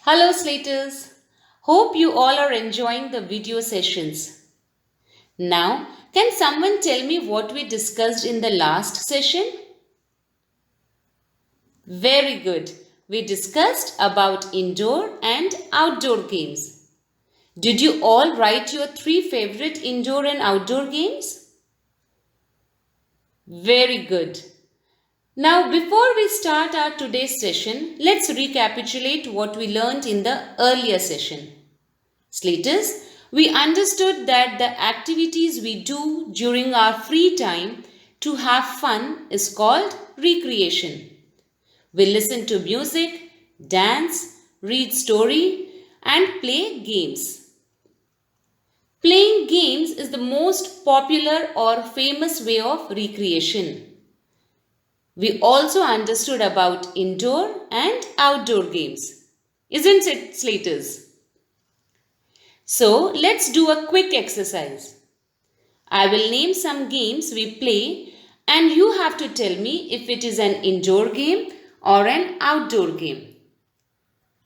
Hello Slaters. Hope you all are enjoying the video sessions. Now, can someone tell me what we discussed in the last session? Very good. We discussed about indoor and outdoor games. Did you all write your three favorite indoor and outdoor games? Very good. Now, before we start our today's session, let's recapitulate what we learned in the earlier session. Slaters, we understood that the activities we do during our free time to have fun is called recreation. We listen to music, dance, read story and play games. Playing games is the most popular or famous way of recreation. We also understood about indoor and outdoor games. Isn't it, Slaters? So, let's do a quick exercise. I will name some games we play and you have to tell me if it is an indoor game or an outdoor game.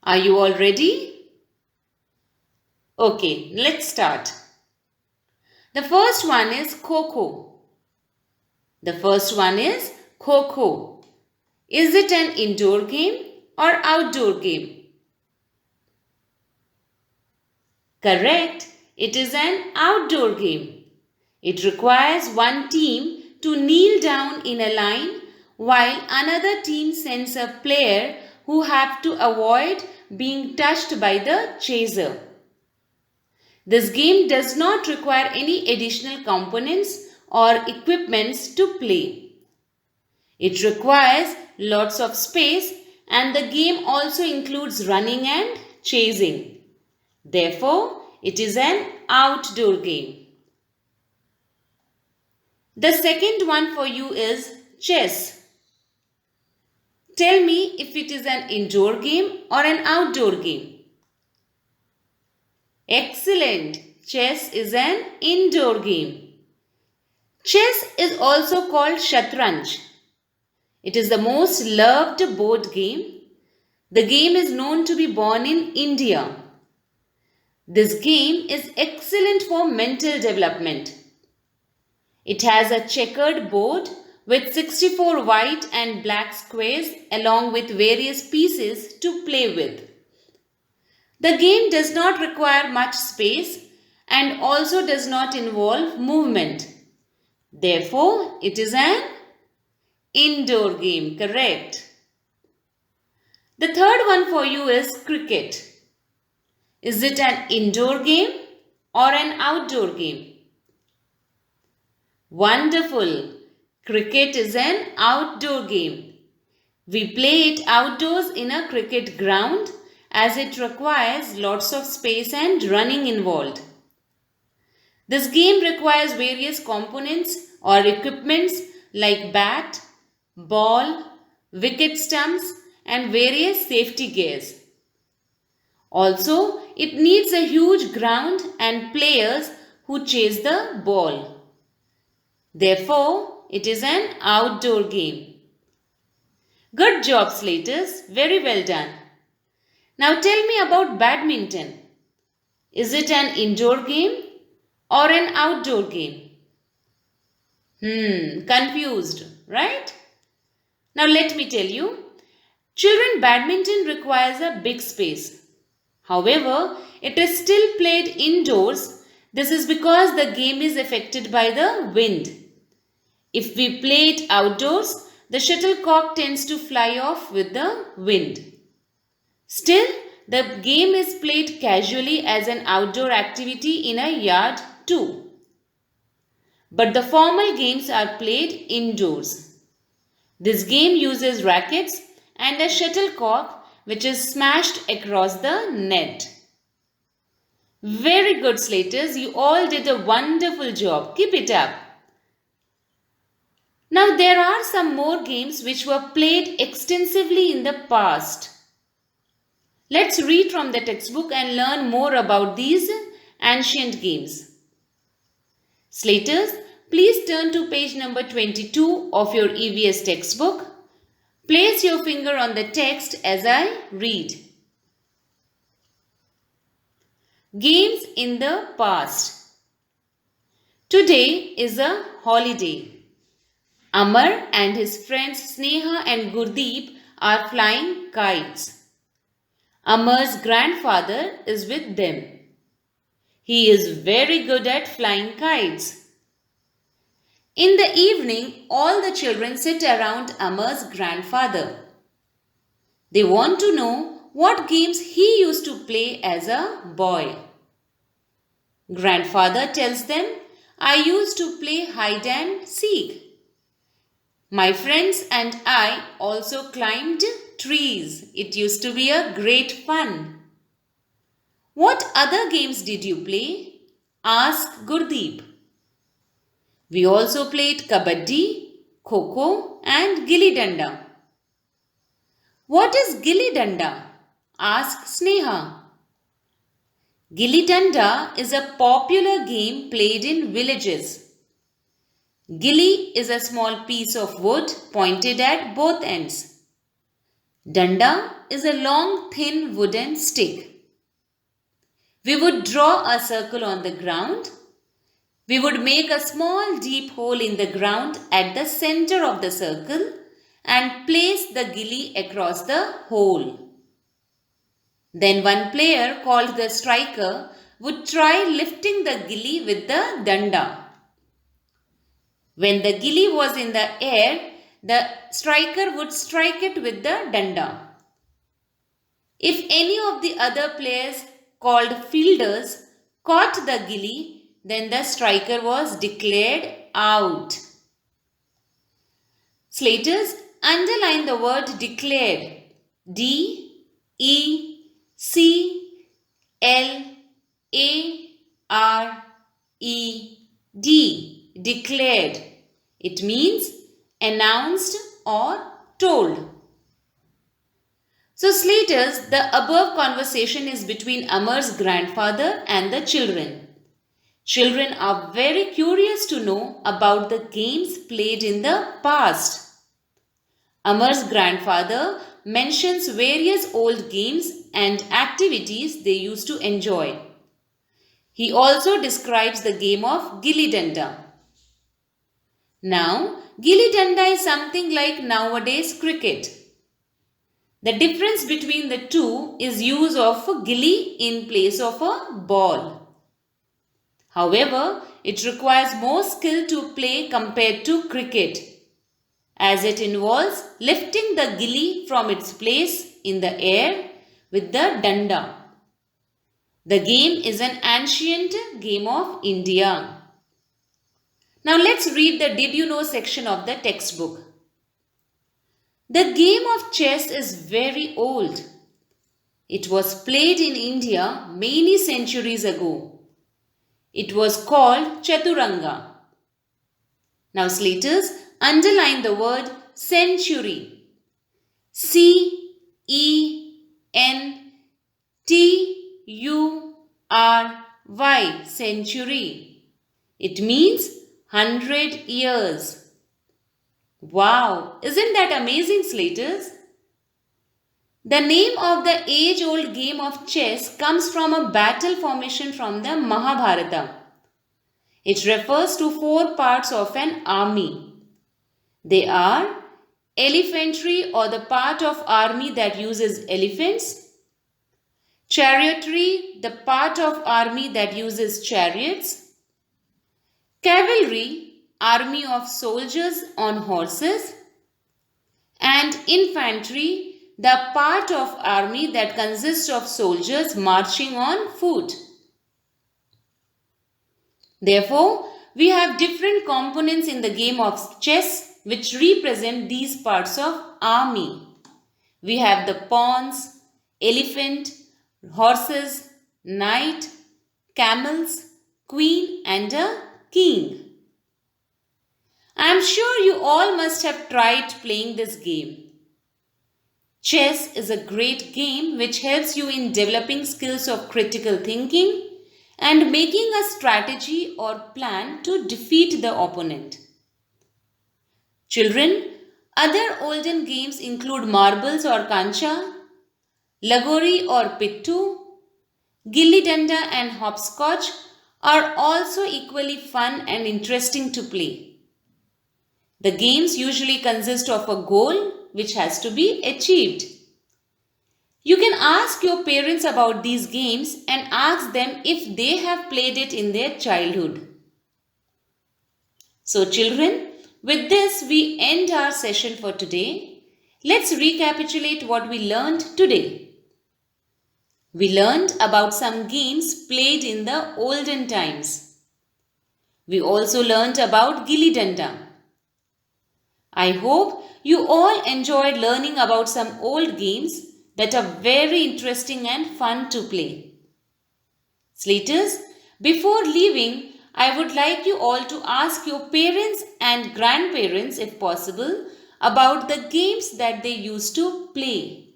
Are you all ready? Okay, let's start. The first one is Kho-Kho. The first one is Kho-Kho. Is it an indoor game or outdoor game? Correct, it is an outdoor game. It requires one team to kneel down in a line while another team sends a player who have to avoid being touched by the chaser. This game does not require any additional components or equipments to play. It requires lots of space and the game also includes running and chasing. Therefore, it is an outdoor game. The second one for you is chess. Tell me if it is an indoor game or an outdoor game. Excellent! Chess is an indoor game. Chess is also called Shatranj. It is the most loved board game. The game is known to be born in India. This game is excellent for mental development. It has a checkered board with 64 white and black squares along with various pieces to play with. The game does not require much space and also does not involve movement. Therefore, it is an indoor game, correct? The third one for you is cricket. Is it an indoor game or an outdoor game? Wonderful! Cricket is an outdoor game. We play it outdoors in a cricket ground as it requires lots of space and running involved. This game requires various components or equipments like bat, ball, wicket stumps and various safety gears. Also, it needs a huge ground and players who chase the ball. Therefore, it is an outdoor game. Good job, Slaters. Very well done. Now tell me about badminton. Is it an indoor game or an outdoor game? Confused, right? Now let me tell you. Children badminton requires a big space. However, it is still played indoors. This is because the game is affected by the wind. If we play it outdoors, the shuttlecock tends to fly off with the wind. Still, the game is played casually as an outdoor activity in a yard too. But the formal games are played indoors. This game uses rackets and a shuttlecock which is smashed across the net. Very good, Slaters. You all did a wonderful job. Keep it up. Now there are some more games which were played extensively in the past. Let's read from the textbook and learn more about these ancient games. Slaters, please turn to page number 22 of your EVS textbook. Place your finger on the text as I read. Games in the past. Today is a holiday. Amar and his friends Sneha and Gurdeep are flying kites. Amar's grandfather is with them. He is very good at flying kites. In the evening, all the children sit around Amar's grandfather. They want to know what games he used to play as a boy. Grandfather tells them, I used to play hide and seek. My friends and I also climbed trees. It used to be a great fun. What other games did you play? Asked Gurdeep. We also played kabaddi, kho-kho and gilli danda. What is gilli danda? Asked Sneha. Gilli danda is a popular game played in villages. Gilli is a small piece of wood pointed at both ends. Danda is a long thin wooden stick. We would draw a circle on the ground. We would make a small deep hole in the ground at the center of the circle and place the gilli across the hole. Then one player called the striker would try lifting the gilli with the danda. When the gilli was in the air, the striker would strike it with the danda. If any of the other players called fielders caught the gilli, then the striker was declared out. Slaters, underline the word declared. D-E-C-L-A-R-E-D. Declared. It means announced or told. So Slaters, the above conversation is between Amar's grandfather and the children. Children are very curious to know about the games played in the past. Amar's grandfather mentions various old games and activities they used to enjoy. He also describes the game of gilli danda. Now, gilli danda is something like nowadays cricket. The difference between the two is use of a gilli in place of a ball. However, it requires more skill to play compared to cricket, as it involves lifting the gilli from its place in the air with the danda. The game is an ancient game of India. Now let's read the Did You Know section of the textbook. The game of chess is very old. It was played in India many centuries ago. It was called Chaturanga. Now Slaters, underline the word century. C-E-N-T-U-R-Y, century. It means 100 years. Wow, isn't that amazing, Slaters? The name of the age-old game of chess comes from a battle formation from the Mahabharata. It refers to 4 parts of an army. They are elephantry, or the part of army that uses elephants; chariotry, the part of army that uses chariots; cavalry, army of soldiers on horses; and infantry, the part of army that consists of soldiers marching on foot. Therefore, we have different components in the game of chess which represent these parts of army. We have the pawns, elephant, horses, knight, camels, queen and a king. I am sure you all must have tried playing this game. Chess is a great game which helps you in developing skills of critical thinking and making a strategy or plan to defeat the opponent. Children, other olden games include marbles or kancha, lagori or pittu, Gilli Danda and hopscotch are also equally fun and interesting to play. The games usually consist of a goal which has to be achieved. You can ask your parents about these games and ask them if they have played it in their childhood. So children, with this we end our session for today. Let's recapitulate what we learned today. We learned about some games played in the olden times. We also learned about Gilli Danda. I hope you all enjoyed learning about some old games that are very interesting and fun to play. Slaters, before leaving, I would like you all to ask your parents and grandparents, if possible, about the games that they used to play.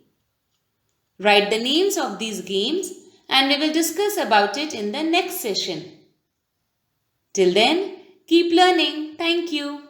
Write the names of these games and we will discuss about it in the next session. Till then, keep learning. Thank you.